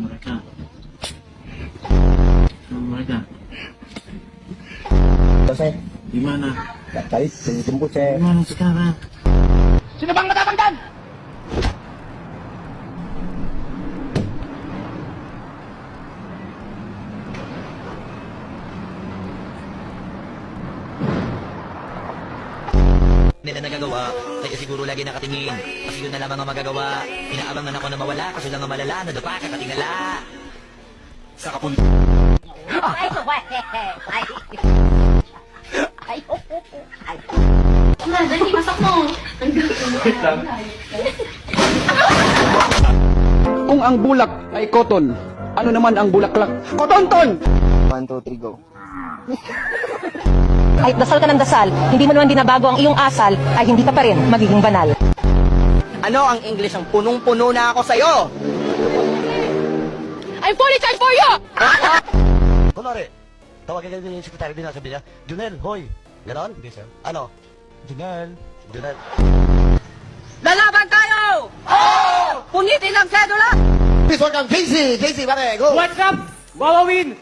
mereka. Sama mereka. Saya Di mana? nggak cari jemput saya. Di mana sekarang? Sino bang matapang dyan? Nila nagagawa, kaya siguro lagi nakatingin. Kasi yun na lamang ang magagawa. Inaabangan ako na mawala, kaso lang ang malala, nadapa, kakatingala. Sa kapun... Ay, ay. Ay, ay. Dali, pasok mo. Kung ang bulak ay cotton, ano naman ang bulaklak? Kotonton! 1, 2, 3, go. Kahit dasal ka ng dasal, hindi mo naman binabago ang iyong asal, ay hindi ka pa rin magiging banal. Ano ang English ang punong-puno na ako sa'yo? I'm fully charged for you! Kunwari, tawagin ka yung sekretary din, sabi niya, Junel, hoy. Ganon? Hindi, sir. Ano? Junel. Junel. Lalaban tayo! Oo! Punitin ang sedula! Please welcome JC! JC, pare, go! What's up? Wawawin!